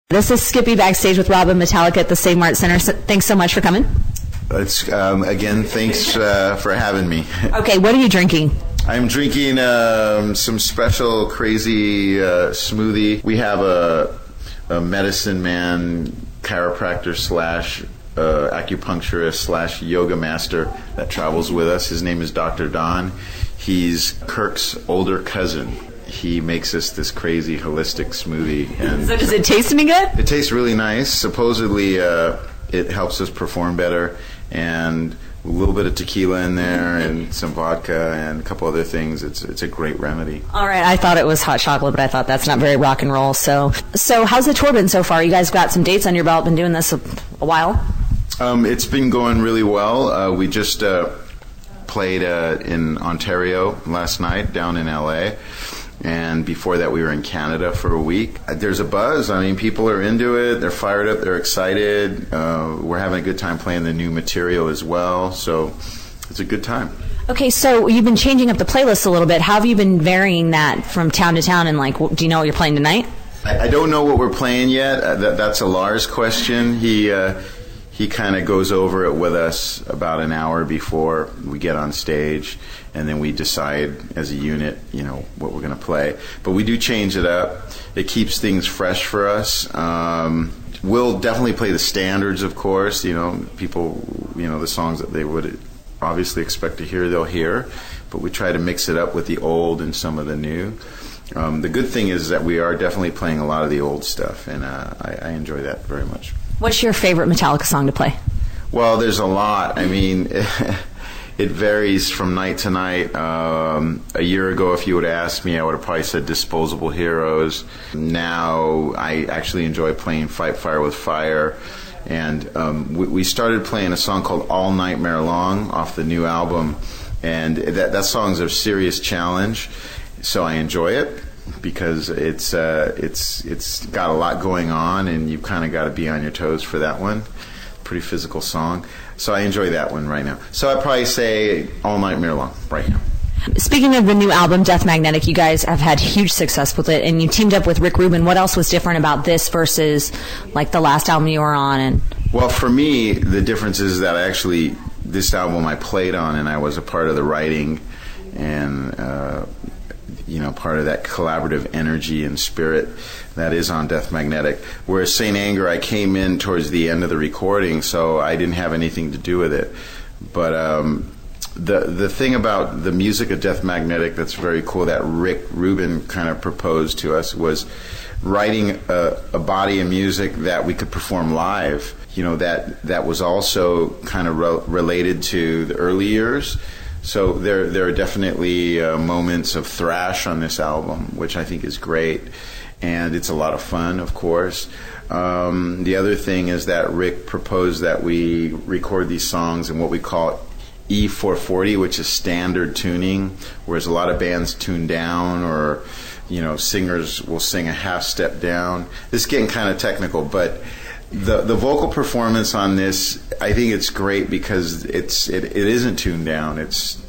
This is Skippy backstage with Rob and Metallica at the Save Mart Center. So thanks so much for coming. It's again, thanks for having me. Okay, what are you drinking? I'm drinking some special crazy smoothie. We have a medicine man, chiropractor slash acupuncturist slash yoga master that travels with us. His name is Dr. Don. He's Kirk's older cousin. He makes us this crazy holistic smoothie. And so does it taste any good? It tastes really nice. Supposedly it helps us perform better, and a little bit of tequila in there and some vodka and a couple other things. It's a great remedy. All right, I thought it was hot chocolate, but I thought that's not very rock and roll. So how's the tour been so far? You guys got some dates on your belt, been doing this a while? It's been going really well. We just played in Ontario last night, down in LA. And before that, we were in Canada for a week. There's a buzz. I mean, people are into it. They're fired up. They're excited. We're having a good time playing the new material as well. So it's a good time. Okay, so you've been changing up the playlist a little bit. How have you been varying that from town to town? And, like, do you know what you're playing tonight? I don't know what we're playing yet. That's a Lars question. He kind of goes over it with us about an hour before we get on stage, and then we decide as a unit, what we're going to play. But we do change it up. It keeps things fresh for us. We'll definitely play the standards, of course. People, the songs that they would obviously expect to hear, they'll hear. But we try to mix it up with the old and some of the new. The good thing is that we are definitely playing a lot of the old stuff, and I enjoy that very much. What's your favorite Metallica song to play? Well, there's a lot. I mean, it varies from night to night. A year ago, if you would have asked me, I would have probably said Disposable Heroes. Now, I actually enjoy playing Fight Fire with Fire. And we started playing a song called All Nightmare Long off the new album. And that song's a serious challenge, so I enjoy it, because it's got a lot going on, and you've kind of got to be on your toes for that one. Pretty physical song. So I enjoy that one right now. So I'd probably say All Nightmare Long right now. Speaking of the new album, Death Magnetic, you guys have had huge success with it, and you teamed up with Rick Rubin. What else was different about this versus, like, the last album you were on? Well, for me, the difference is that this album I played on, and I was a part of the writing, and part of that collaborative energy and spirit that is on Death Magnetic. Whereas Saint Anger, I came in towards the end of the recording, so I didn't have anything to do with it. But the thing about the music of Death Magnetic that's very cool that Rick Rubin kind of proposed to us was writing a body of music that we could perform live. That was also kind of related to the early years. So there are definitely moments of thrash on this album, which I think is great, and it's a lot of fun, of course. The other thing is that Rick proposed that we record these songs in what we call E440, which is standard tuning, whereas a lot of bands tune down, or singers will sing a half step down. This is getting kind of technical, but the vocal performance on this, I think it's great because it isn't tuned down. It's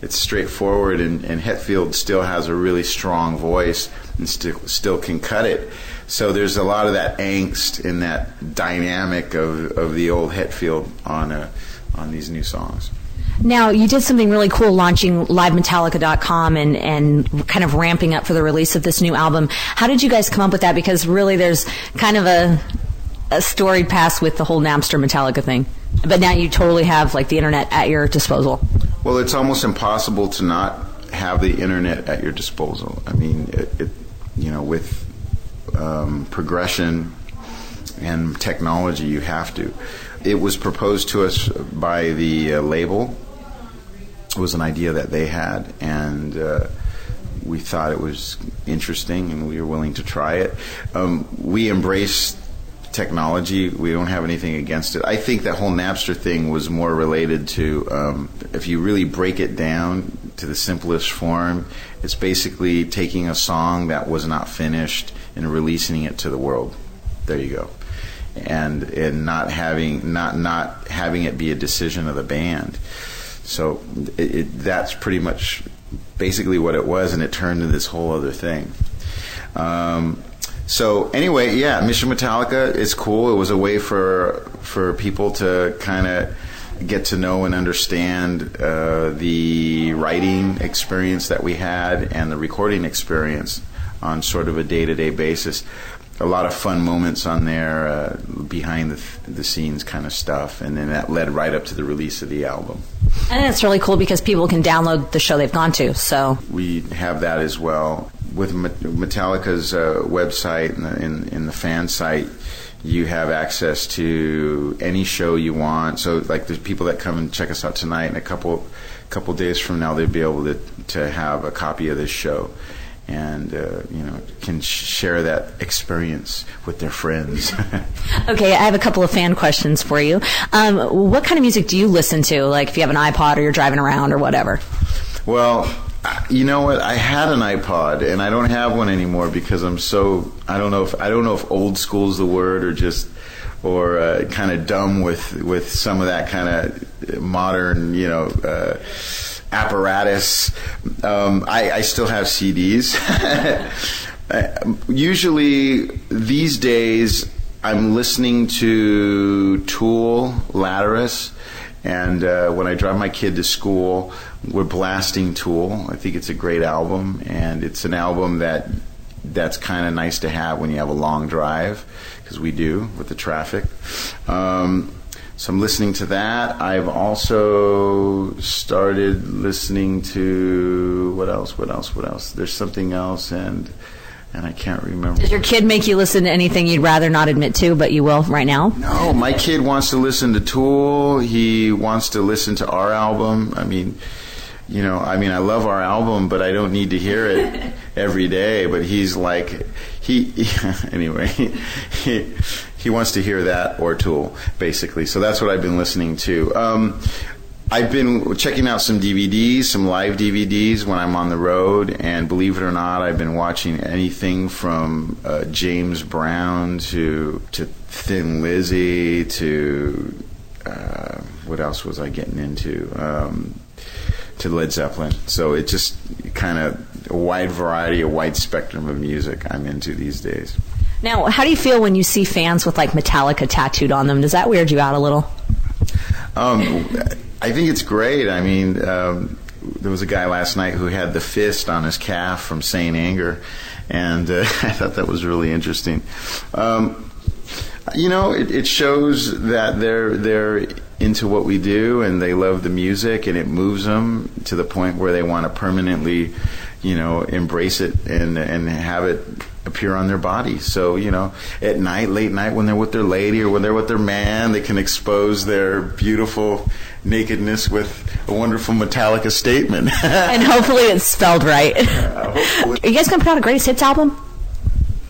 straightforward, and Hetfield still has a really strong voice and still can cut it. So there's a lot of that angst and that dynamic of the old Hetfield on these new songs. Now, you did something really cool launching livemetallica.com and kind of ramping up for the release of this new album. How did you guys come up with that? Because really there's kind of a storied past with the whole Napster Metallica thing, but now you totally have, like, the internet at your disposal. Well, it's almost impossible to not have the internet at your disposal. I mean, with progression and technology, you have to. It was proposed to us by the label. It was an idea that they had, and we thought it was interesting, and we were willing to try it. We embraced technology. We don't have anything against it. I think that whole Napster thing was more related to, if you really break it down to the simplest form, it's basically taking a song that was not finished and releasing it to the world. There you go. And not having it be a decision of the band. So that's pretty much basically what it was, and it turned into this whole other thing. So anyway, yeah, Mission Metallica is cool. It was a way for people to kind of get to know and understand the writing experience that we had and the recording experience on sort of a day-to-day basis. A lot of fun moments on there, behind the scenes kind of stuff, and then that led right up to the release of the album. And it's really cool because people can download the show they've gone to. So we have that as well. With Metallica's website and in the fan site, you have access to any show you want. So, like, the people that come and check us out tonight, and a couple days from now, they'll be able to have a copy of this show, and can share that experience with their friends. Okay, I have a couple of fan questions for you. What kind of music do you listen to? Like, if you have an iPod or you're driving around or whatever. Well, you know what? I had an iPod, and I don't have one anymore because I'm so I don't know if old school is the word or kind of dumb with some of that kind of modern apparatus. I still have CDs. Usually these days I'm listening to Tool, Lattice, and when I drive my kid to school, we're blasting Tool. I think it's a great album, and it's an album that's kind of nice to have when you have a long drive, because we do with the traffic. So I'm listening to that. I've also started listening to what else? There's something else, and I can't remember. Does your kid make you listen to anything you'd rather not admit to, but you will right now? No, my kid wants to listen to Tool. He wants to listen to our album. I mean, I love our album, but I don't need to hear it every day. But he's like, anyway, he wants to hear that or Tool, basically. So that's what I've been listening to. I've been checking out some DVDs, some live DVDs when I'm on the road, and believe it or not, I've been watching anything from James Brown to Thin Lizzy to what else was I getting into? To Led Zeppelin. So it just kind of a wide variety, a wide spectrum of music I'm into these days. Now, how do you feel when you see fans with like Metallica tattooed on them? Does that weird you out a little? I think it's great. I mean, there was a guy last night who had the fist on his calf from Saint Anger, and I thought that was really interesting. It shows that they're into what we do, and they love the music, and it moves them to the point where they want to permanently, embrace it and have it appear on their body. So, at night, late night, when they're with their lady or when they're with their man, they can expose their beautiful nakedness with a wonderful Metallica statement. And hopefully it's spelled right. Are you guys going to put out a greatest hits album?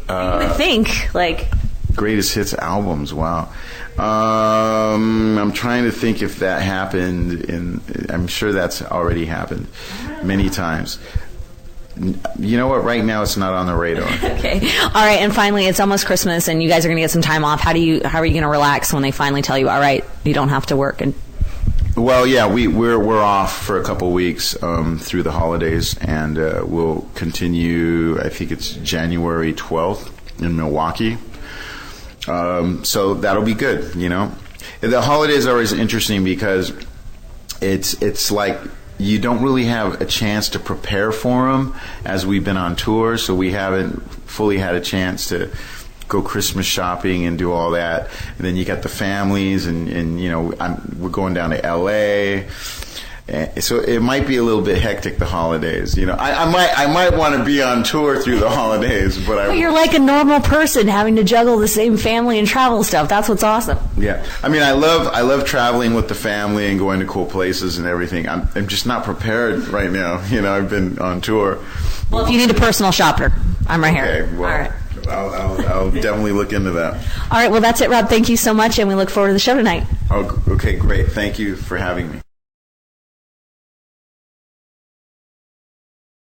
I would think, greatest hits albums, wow. I'm trying to think if that happened I'm sure that's already happened many times. You know what? Right now, it's not on the radar. Okay. All right. And finally, it's almost Christmas, and you guys are going to get some time off. How are you going to relax when they finally tell you, all right, you don't have to work? Well, yeah, we're off for a couple weeks through the holidays, and we'll continue. I think it's January 12th in Milwaukee. So that'll be good. The holidays are always interesting because it's like you don't really have a chance to prepare for them as we've been on tour, so we haven't fully had a chance to go Christmas shopping and do all that. And then you got the families, and we're going down to L.A., so it might be a little bit hectic, the holidays. I might want to be on tour through the holidays, but you're like a normal person having to juggle the same family and travel stuff. That's what's awesome. Yeah, I mean, I love traveling with the family and going to cool places and everything. I'm just not prepared right now. I've been on tour. Well, if you need a personal shopper, I'm right here. Okay, well, all right. I'll definitely look into that. All right, well, that's it, Rob. Thank you so much, and we look forward to the show tonight. Oh, okay, great. Thank you for having me.